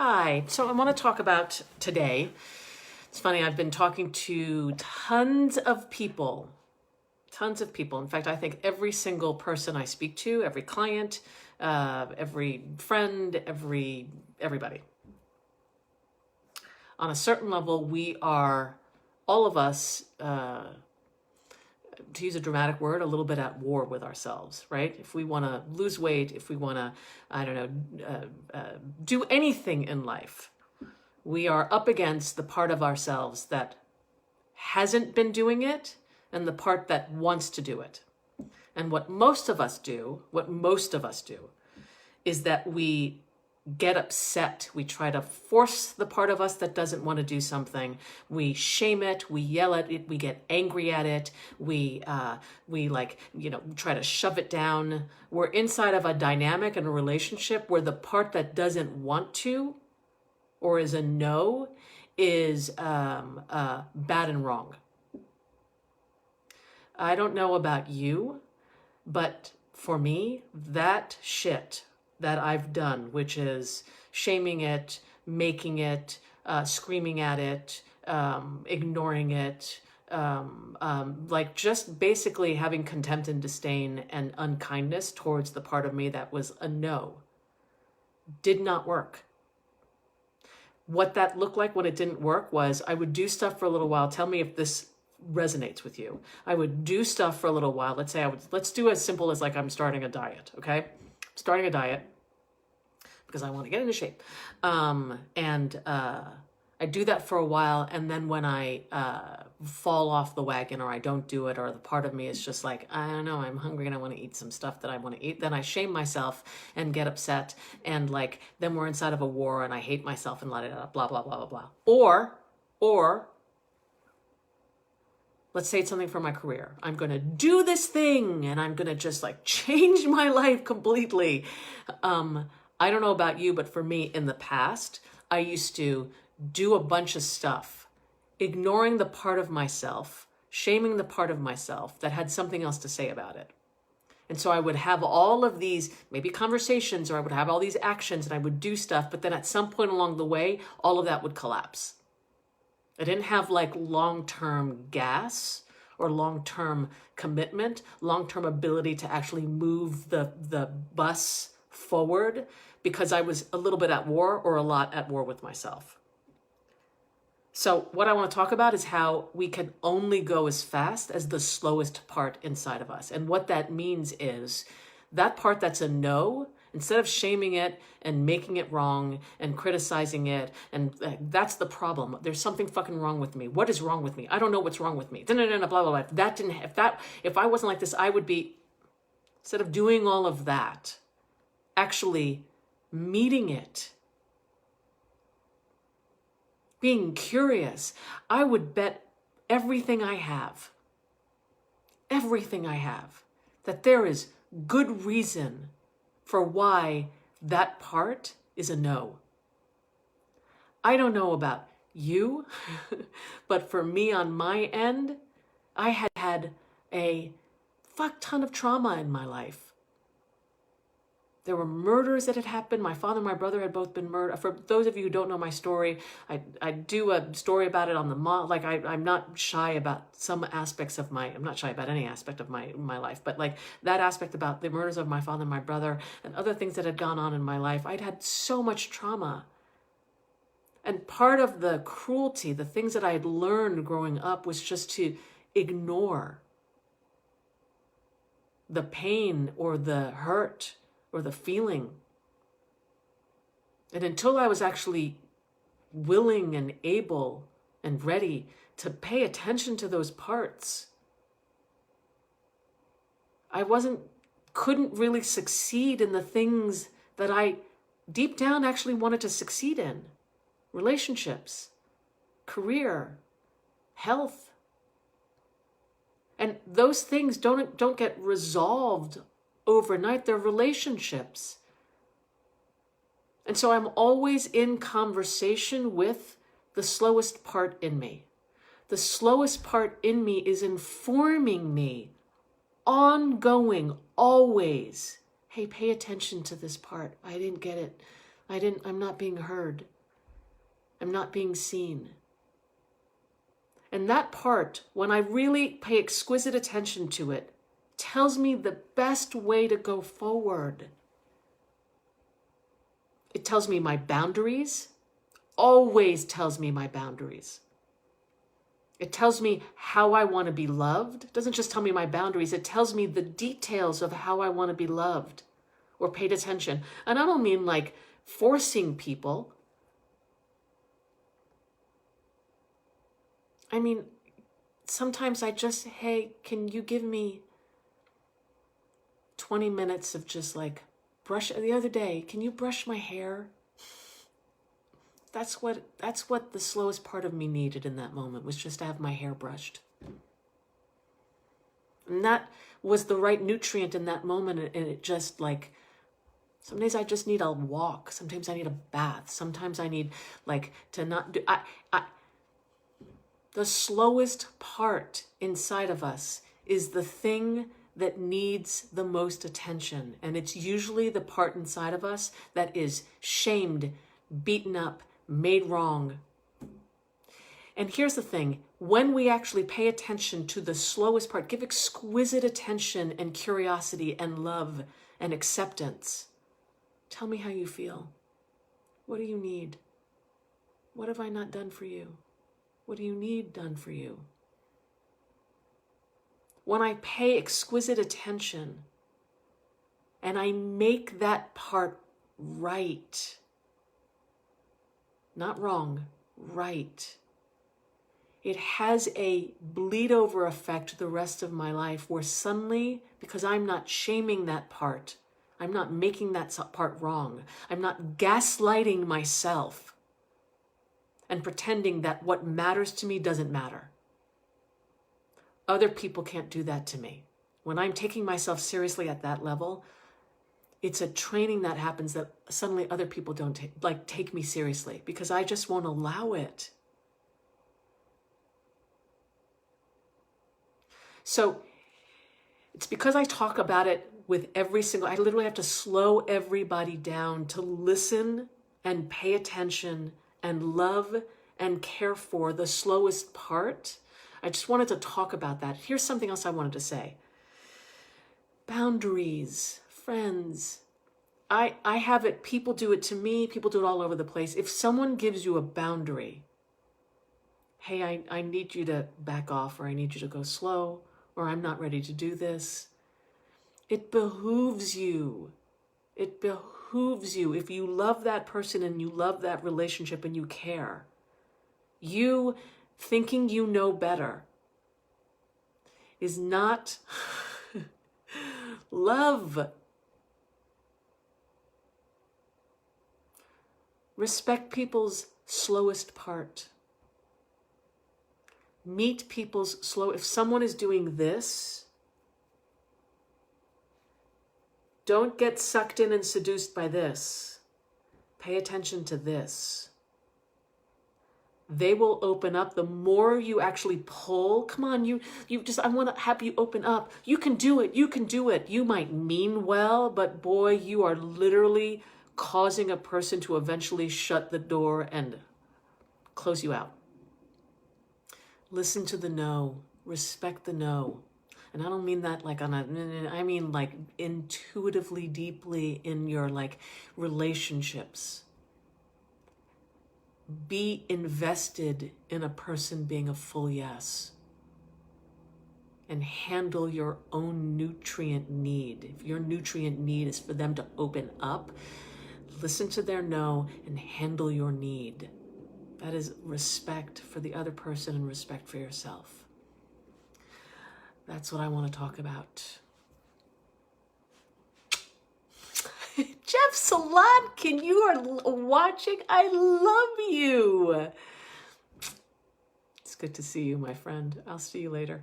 Hi, so I want to talk about today. It's funny, I've been talking to tons of people. In fact, I think every single person I speak to, every client, every friend, everybody. On a certain level, we are, all of us, to use a dramatic word, a little bit at war with ourselves, right? If we want to lose weight, if we want to, do anything in life, we are up against the part of ourselves that hasn't been doing it and the part that wants to do it. And what most of us do is that we get upset. We try to force the part of us that doesn't want to do something. We shame it. We yell at it. We get angry at it. We try to shove it down. We're inside of a dynamic and a relationship where the part that doesn't want to, or is a no, is bad and wrong. I don't know about you, but for me, that shit that I've done, which is shaming it, making it, screaming at it, ignoring it, just basically having contempt and disdain and unkindness towards the part of me that was a no, did not work. What that looked like when it didn't work was I would do stuff for a little while. Tell me if this resonates with you. I would do stuff for a little while. Let's do as simple as I'm starting a diet, okay? Starting a diet because I want to get into shape. I do that for a while, and then when I fall off the wagon or I don't do it, or the part of me is just like, I don't know, I'm hungry and I want to eat some stuff that I want to eat, then I shame myself and get upset, and then we're inside of a war and I hate myself and blah, blah, blah, blah, blah, blah. Or let's say it's something for my career. I'm going to do this thing and I'm going to just change my life completely. I don't know about you, but for me in the past, I used to do a bunch of stuff, ignoring the part of myself, shaming the part of myself that had something else to say about it. And so I would have all of these maybe conversations, or I would have all these actions and I would do stuff, but then at some point along the way, all of that would collapse. I didn't have long-term gas or long-term commitment, long-term ability to actually move the bus forward because I was a little bit at war or a lot at war with myself. So what I want to talk about is how we can only go as fast as the slowest part inside of us. And what that means is that part that's a no, instead of shaming it and making it wrong and criticizing it, and that's the problem. There's something fucking wrong with me. What is wrong with me? I don't know what's wrong with me. Blah, blah, blah. If I wasn't like this, I would be, instead of doing all of that, actually meeting it, being curious. I would bet everything I have, that there is good reason for why that part is a no. I don't know about you, but for me on my end, I had a fuck ton of trauma in my life. There were murders that had happened. My father and my brother had both been murdered. For those of you who don't know my story, I do a story about it on the I'm not shy about some aspects of I'm not shy about any aspect of my life, but that aspect about the murders of my father and my brother and other things that had gone on in my life, I'd had so much trauma. And part of the cruelty, the things that I had learned growing up, was just to ignore the pain or the hurt or the feeling. And until I was actually willing and able and ready to pay attention to those parts, I couldn't really succeed in the things that I deep down actually wanted to succeed in. Relationships, career, health. And those things don't get resolved overnight. They're relationships. And so I'm always in conversation with the slowest part in me. The slowest part in me is informing me, ongoing, always, hey, pay attention to this part. I didn't get it. I'm not being heard. I'm not being seen. And that part, when I really pay exquisite attention to it, tells me the best way to go forward. It tells me my boundaries, always tells me my boundaries. It tells me how I want to be loved. It doesn't just tell me my boundaries, it tells me the details of how I want to be loved or paid attention. And I don't mean like forcing people. I mean, sometimes I just, hey, can you give me 20 minutes of just like brush? The other day, can you brush my hair? That's what the slowest part of me needed in that moment, was just to have my hair brushed. And that was the right nutrient in that moment. And it just like, some days I just need a walk. Sometimes I need a bath. Sometimes I need like to not do, the slowest part inside of us is the thing that needs the most attention. And it's usually the part inside of us that is shamed, beaten up, made wrong. And here's the thing, when we actually pay attention to the slowest part, give exquisite attention and curiosity and love and acceptance, tell me how you feel. What do you need? What have I not done for you? What do you need done for you? When I pay exquisite attention and I make that part right, not wrong, right, it has a bleed over effect the rest of my life, where suddenly, because I'm not shaming that part, I'm not making that part wrong, I'm not gaslighting myself and pretending that what matters to me doesn't matter. Other people can't do that to me. When I'm taking myself seriously at that level, it's a training that happens that suddenly other people don't take me seriously, because I just won't allow it. So it's because I talk about it with every single, I literally have to slow everybody down to listen and pay attention and love and care for the slowest part. I just wanted to talk about that. Here's something else I wanted to say. Boundaries, friends. I have it, people do it to me, people do it all over the place. If someone gives you a boundary, hey, I need you to back off, or I need you to go slow, or I'm not ready to do this. It behooves you. It behooves you. If you love that person and you love that relationship and you care, you thinking you know better is not love. Respect people's slowest part. Meet people's slow. If someone is doing this, don't get sucked in and seduced by this. Pay attention to this. They will open up. The more you actually pull, come on, I want to have you open up. You can do it. You can do it. You might mean well, but boy, you are literally causing a person to eventually shut the door and close you out. Listen to the no. Respect the no. And I don't mean that like I mean like intuitively, deeply in your like relationships. Be invested in a person being a full yes. And handle your own nutrient need. If your nutrient need is for them to open up, listen to their no and handle your need. That is respect for the other person and respect for yourself. That's what I want to talk about. Jeff Saladkin, you are watching. I love you. It's good to see you, my friend. I'll see you later.